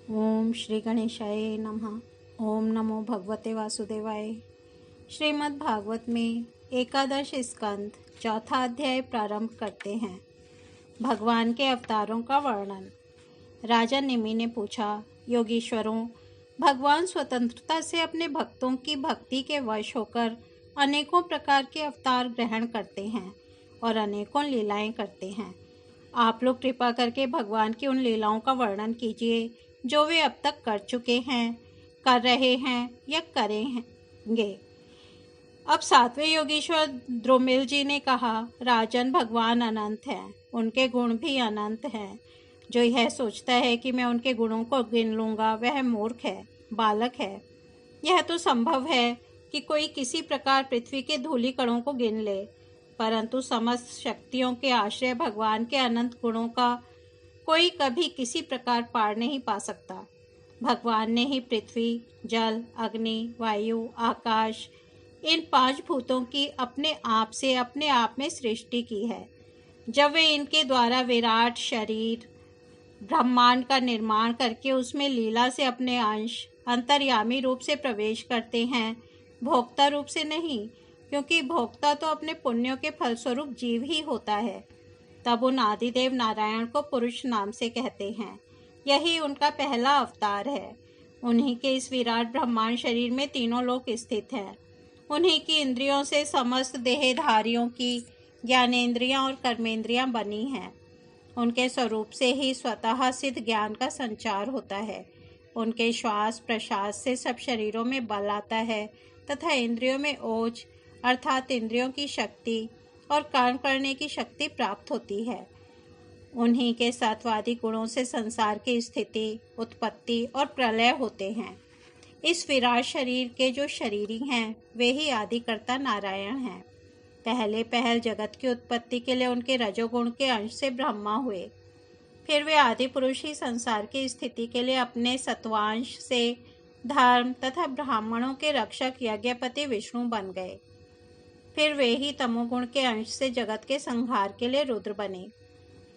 ओम श्री गणेशाय नमः। ओम नमो भगवते वासुदेवाय। श्रीमद् भागवत में एकादश स्कंद चौथा अध्याय प्रारंभ करते हैं। भगवान के अवतारों का वर्णन। राजा निमि ने पूछा, योगीश्वरों, भगवान स्वतंत्रता से अपने भक्तों की भक्ति के वश होकर अनेकों प्रकार के अवतार ग्रहण करते हैं और अनेकों लीलाएं करते हैं। आप लोग कृपा करके भगवान की उन लीलाओं का वर्णन कीजिए जो वे अब तक कर चुके हैं, कर रहे हैं या करेंगे। अब सातवें योगीश्वर द्रोमिल जी ने कहा, राजन, भगवान अनंत हैं, उनके गुण भी अनंत हैं। जो यह सोचता है कि मैं उनके गुणों को गिन लूँगा, वह मूर्ख है, बालक है। यह तो संभव है कि कोई किसी प्रकार पृथ्वी के धूलि कणों को गिन ले, परंतु समस्त शक्तियों के आश्रय भगवान के अनंत गुणों का कोई कभी किसी प्रकार पार नहीं पा सकता। भगवान ने ही पृथ्वी, जल, अग्नि, वायु, आकाश, इन 5 भूतों की अपने आप में सृष्टि की है। जब वे इनके द्वारा विराट शरीर ब्रह्मांड का निर्माण करके उसमें लीला से अपने अंश अंतर्यामी रूप से प्रवेश करते हैं, भोक्ता रूप से नहीं, क्योंकि भोक्ता तो अपने पुण्यों के फलस्वरूप जीव ही होता है। तब उन आदिदेव नारायण को पुरुष नाम से कहते हैं। यही उनका पहला अवतार है। उन्हीं के इस विराट ब्रह्मांड शरीर में तीनों लोक स्थित हैं। उन्हीं की इंद्रियों से समस्त देहधारियों की ज्ञानेंद्रियां और कर्मेंद्रियां बनी हैं। उनके स्वरूप से ही स्वतः सिद्ध ज्ञान का संचार होता है। उनके श्वास प्रश्वास से सब शरीरों में बल आता है तथा इंद्रियों में ओज अर्थात इंद्रियों की शक्ति और कर्म करने की शक्ति प्राप्त होती है। उन्हीं के सत्वादी गुणों से संसार की स्थिति, उत्पत्ति और प्रलय होते हैं। इस विराट शरीर के जो शरीरी हैं, वे ही आदिकर्ता नारायण हैं। पहले पहल जगत की उत्पत्ति के लिए उनके रजोगुण के अंश से ब्रह्मा हुए। फिर वे आदि पुरुष ही संसार की स्थिति के लिए अपने सत्वांश से धर्म तथा ब्राह्मणों के रक्षक यज्ञपति विष्णु बन गए। फिर वे ही तमोगुण के अंश से जगत के संहार के लिए रुद्र बने।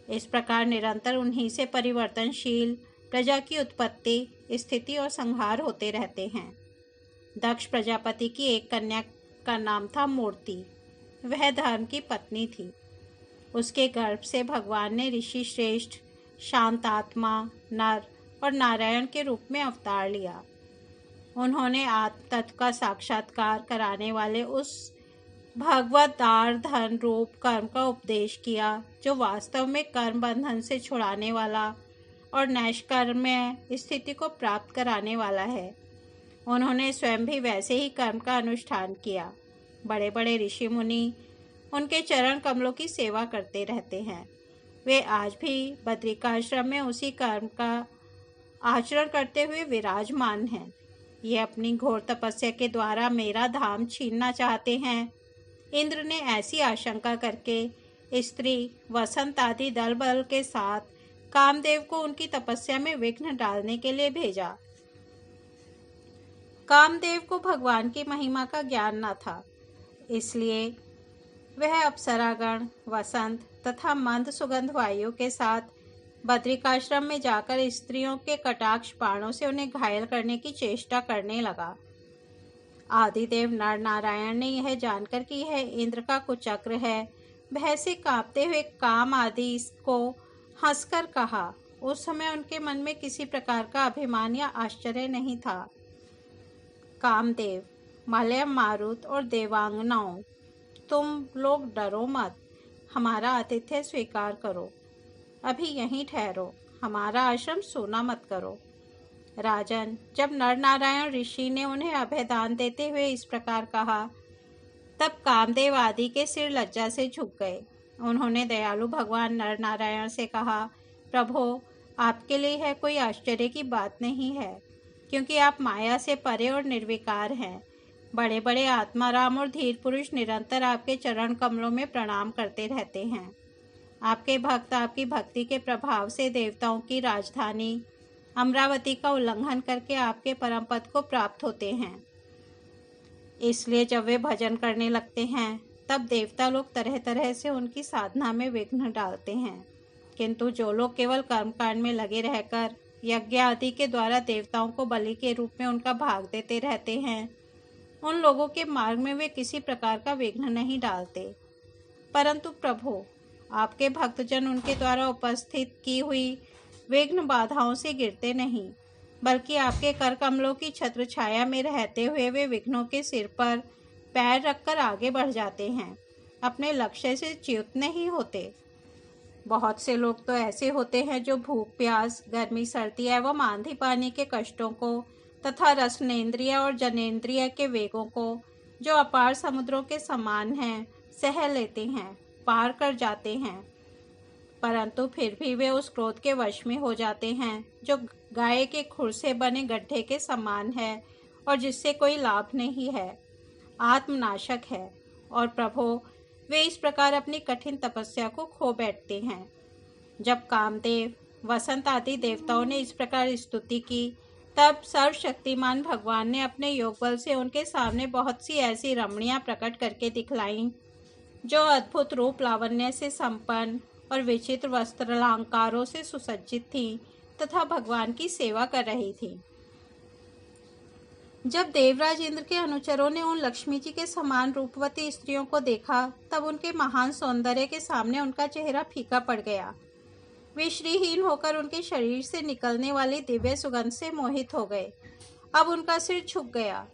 इस प्रकार निरंतर उन्हीं से परिवर्तनशील प्रजा की उत्पत्ति, स्थिति और संहार होते रहते हैं। दक्ष प्रजापति की एक कन्या का नाम था मूर्ति। वह धर्म की पत्नी थी। उसके गर्भ से भगवान ने ऋषि श्रेष्ठ, शांतात्मा, नर और नारायण के रूप में अवतार लिया। उन्होंने आत्म तत्व का साक्षात्कार कराने वाले उस भगवदार धन रूप कर्म का उपदेश किया जो वास्तव में कर्म बंधन से छुड़ाने वाला और नैष्कर्म्य स्थिति को प्राप्त कराने वाला है। उन्होंने स्वयं भी वैसे ही कर्म का अनुष्ठान किया। बड़े बड़े ऋषि मुनि उनके चरण कमलों की सेवा करते रहते हैं। वे आज भी बद्रिकाश्रम में उसी कर्म का आचरण करते हुए विराजमान हैं। ये अपनी घोर तपस्या के द्वारा मेरा धाम छीनना चाहते हैं। इंद्र ने ऐसी आशंका करके स्त्री वसंत आदि दल बल के साथ कामदेव को उनकी तपस्या में विघ्न डालने के लिए भेजा। कामदेव को भगवान की महिमा का ज्ञान न था, इसलिए वह अप्सरागण, वसंत तथा मंद सुगंध वायु के साथ बद्रिकाश्रम में जाकर स्त्रियों के कटाक्ष बाणों से उन्हें घायल करने की चेष्टा करने लगा। आदिदेव नर नारायण ने यह जानकर कि यह इंद्र का कुचक्र है, भय से कांपते हुए काम आदि को हंसकर कहा। उस समय उनके मन में किसी प्रकार का अभिमान या आश्चर्य नहीं था। कामदेव, मलय, मारुत और देवांगनाओं, तुम लोग डरो मत, हमारा आतिथ्य स्वीकार करो। अभी यहीं ठहरो, हमारा आश्रम सूना मत करो। राजन, जब नर नारायण ऋषि ने उन्हें अभयदान देते हुए इस प्रकार कहा, तब कामदेव आदि के सिर लज्जा से झुक गए। उन्होंने दयालु भगवान नर नारायण से कहा, प्रभो, आपके लिए यह कोई आश्चर्य की बात नहीं है, क्योंकि आप माया से परे और निर्विकार हैं। बड़े बड़े आत्माराम और धीर पुरुष निरंतर आपके चरण कमलों में प्रणाम करते रहते हैं। आपके भक्त आपकी भक्ति के प्रभाव से देवताओं की राजधानी अमरावती का उल्लंघन करके आपके परम पद को प्राप्त होते हैं। इसलिए जब वे भजन करने लगते हैं, तब देवता लोग तरह तरह से उनकी साधना में विघ्न डालते हैं। किंतु जो लोग केवल कर्मकांड में लगे रहकर यज्ञ आदि के द्वारा देवताओं को बलि के रूप में उनका भाग देते रहते हैं, उन लोगों के मार्ग में वे किसी प्रकार का विघ्न नहीं डालते। परंतु प्रभु, आपके भक्तजन उनके द्वारा उपस्थित की हुई विघ्न बाधाओं से गिरते नहीं, बल्कि आपके कर कमलों की छत्र छाया में रहते हुए वे विघ्नों के सिर पर पैर रखकर आगे बढ़ जाते हैं, अपने लक्ष्य से च्युत नहीं होते। बहुत से लोग तो ऐसे होते हैं जो भूख प्यास, गर्मी सर्दी एवं आंधी पानी के कष्टों को तथा रसनेन्द्रिय और जनेन्द्रिय के वेगों को, जो अपार समुद्रों के समान हैं, सह लेते हैं, पार कर जाते हैं, परंतु फिर भी वे उस क्रोध के वश में हो जाते हैं जो गाय के खुर से बने गड्ढे के समान है और जिससे कोई लाभ नहीं है, आत्मनाशक है। और प्रभु, वे इस प्रकार अपनी कठिन तपस्या को खो बैठते हैं। जब कामदेव, वसंत आदि देवताओं ने इस प्रकार स्तुति की, तब सर्वशक्तिमान भगवान ने अपने योग बल से उनके सामने बहुत सी ऐसी रमणियां प्रकट करके दिखलाईं, जो अद्भुत रूप लावण्य से संपन्न और विचित्र वस्त्रालंकारों से सुसज्जित थीं तथा भगवान की सेवा कर रही थीं। जब देवराज इंद्र के अनुचरों ने उन लक्ष्मी जी के समान रूपवती स्त्रियों को देखा, तब उनके महान सौंदर्य के सामने उनका चेहरा फीका पड़ गया। वे श्रीहीन होकर उनके शरीर से निकलने वाली दिव्य सुगंध से मोहित हो गए। अब उनका सिर झुक गया।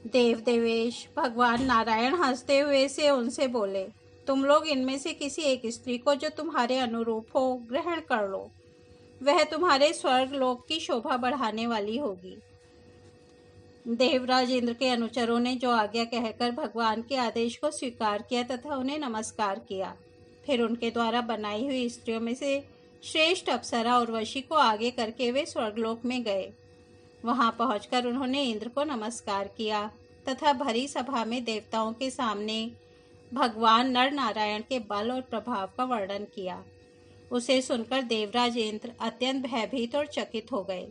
देव देवेश भगवान नारायण हंसते हुए से उनसे बोले, तुम लोग इनमें से किसी एक स्त्री को जो तुम्हारे अनुरूप हो ग्रहण कर लो, वह तुम्हारे स्वर्ग लोक की शोभा बढ़ाने वाली होगी। देवराज इंद्र के अनुचरों ने जो आज्ञा कहकर भगवान के आदेश को स्वीकार किया तथा उन्हें नमस्कार किया। फिर उनके द्वारा बनाई हुई स्त्रियों में से श्रेष्ठ अप्सरा उर्वशी को आगे करके वे स्वर्गलोक में गए। वहां पहुंचकर उन्होंने इंद्र को नमस्कार किया तथा भरी सभा में देवताओं के सामने भगवान नर नारायण के बल और प्रभाव का वर्णन किया। उसे सुनकर देवराज इंद्र अत्यंत भयभीत और चकित हो गए।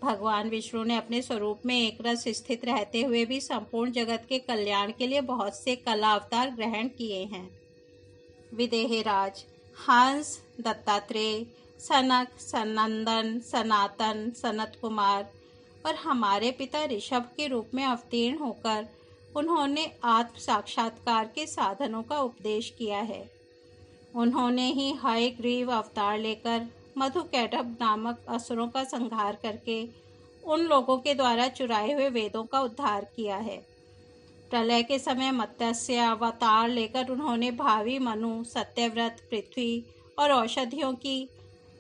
भगवान विष्णु ने अपने स्वरूप में एक रस स्थित रहते हुए भी संपूर्ण जगत के कल्याण के लिए बहुत से कला अवतार ग्रहण किए हैं। विदेहराज, हंस, दत्तात्रेय, सनक, सनंदन, सनातन, सनत कुमार और हमारे पिता ऋषभ के रूप में अवतीर्ण होकर उन्होंने आत्म साक्षात्कार के साधनों का उपदेश किया है। उन्होंने ही हयग्रीव अवतार लेकर मधुकैटभ नामक असुरों का संहार करके उन लोगों के द्वारा चुराए हुए वेदों का उद्धार किया है। प्रलय के समय मत्स्य अवतार लेकर उन्होंने भावी मनु, सत्यव्रत, पृथ्वी और औषधियों की,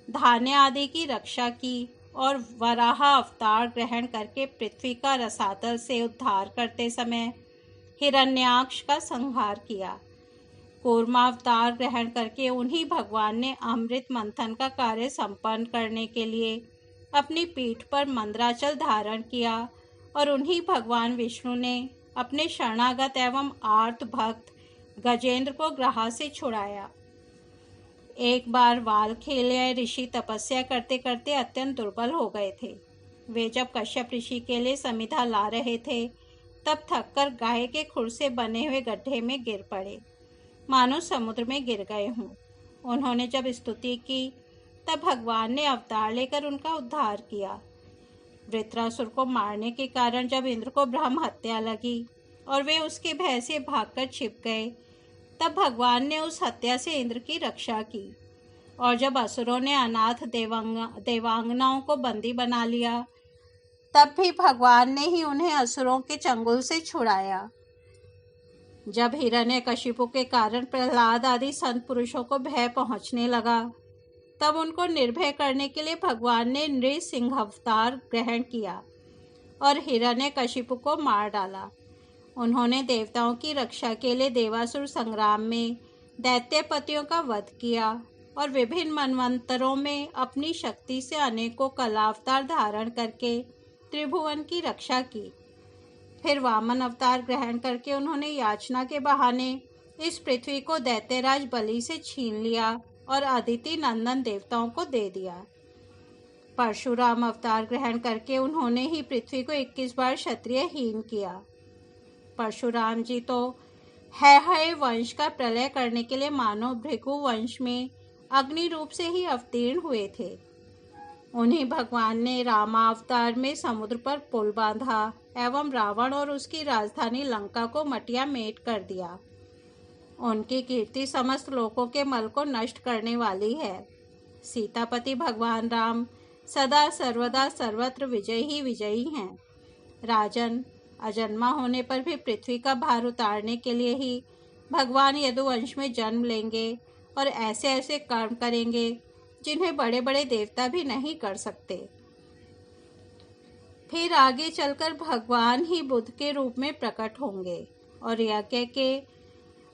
धान्य आदि की रक्षा की और वराह अवतार ग्रहण करके पृथ्वी का रसातल से उद्धार करते समय हिरण्याक्ष का संहार किया। कूर्मावतार ग्रहण करके उन्हीं भगवान ने अमृत मंथन का कार्य संपन्न करने के लिए अपनी पीठ पर मंद्राचल धारण किया और उन्हीं भगवान विष्णु ने अपने शरणागत एवं आर्त भक्त गजेंद्र को ग्रह से छुड़ाया। एक बार वालखेल्य ऋषि तपस्या करते करते अत्यंत दुर्बल हो गए थे। वे जब कश्यप ऋषि के लिए समिधा ला रहे थे, तब थककर गाय के खुर से बने हुए गड्ढे में गिर पड़े, मानो समुद्र में गिर गए हों। उन्होंने जब स्तुति की, तब भगवान ने अवतार लेकर उनका उद्धार किया। वृत्रासुर को मारने के कारण जब इंद्र को ब्रह्म हत्या लगी और वे उसके भय से भागकर छिप गए, तब भगवान ने उस हत्या से इंद्र की रक्षा की। और जब असुरों ने अनाथ देवांगनाओं को बंदी बना लिया, तब भी भगवान ने ही उन्हें असुरों के चंगुल से छुड़ाया। जब हिरण्यकशिपु के कारण प्रहलाद आदि संत पुरुषों को भय पहुंचने लगा, तब उनको निर्भय करने के लिए भगवान ने नृसिंह अवतार ग्रहण किया और हिरण्यकशिपु को मार डाला। उन्होंने देवताओं की रक्षा के लिए देवासुर संग्राम में दैत्यपतियों का वध किया और विभिन्न मनवंतरों में अपनी शक्ति से अनेकों कलावतार धारण करके त्रिभुवन की रक्षा की। फिर वामन अवतार ग्रहण करके उन्होंने याचना के बहाने इस पृथ्वी को दैत्यराज बलि से छीन लिया और अदिति नंदन देवताओं को दे दिया। परशुराम अवतार ग्रहण करके उन्होंने ही पृथ्वी को 21 बार क्षत्रिय हीन किया। परशुराम जी तो है वंश का प्रलय करने के लिए मानव भृगु वंश में अग्नि रूप से ही अवतीर्ण हुए थे। उन्हीं भगवान ने रामावतार में समुद्र पर पुल बांधा एवं रावण और उसकी राजधानी लंका को मटिया मेट कर दिया। उनकी कीर्ति समस्त लोकों के मल को नष्ट करने वाली है। सीतापति भगवान राम सदा सर्वदा सर्वत्र विजयी ही विजयी हैं। राजन, अजन्मा होने पर भी पृथ्वी का भार उतारने के लिए ही भगवान यदुवंश में जन्म लेंगे और ऐसे ऐसे कर्म करेंगे जिन्हें बड़े बड़े देवता भी नहीं कर सकते। फिर आगे चलकर भगवान ही बुद्ध के रूप में प्रकट होंगे और यज्ञ के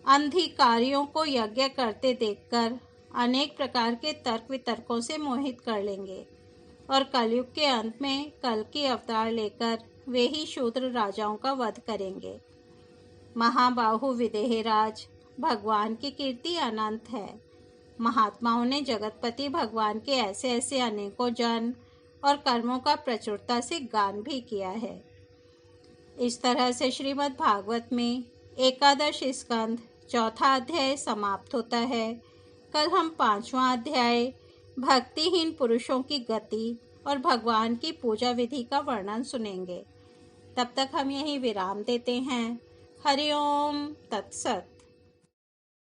अंधिकारियों को यज्ञ करते देखकर अनेक प्रकार के तर्क वितर्कों से मोहित कर लेंगे और कलयुग के अंत में कल की अवतार लेकर वे ही शूद्र राजाओं का वध करेंगे। महाबाहु विदेहराज, भगवान की कीर्ति अनंत है। महात्माओं ने जगतपति भगवान के ऐसे ऐसे अनेकों जन्म और कर्मों का प्रचुरता से गान भी किया है। इस तरह से श्रीमद् भागवत में एकादश स्कंध चौथा अध्याय समाप्त होता है। कल हम 5वां अध्याय भक्तिहीन पुरुषों की गति और भगवान की पूजा विधि का वर्णन सुनेंगे। तब तक हम यहीं विराम देते हैं। हरि ओम तत्सत।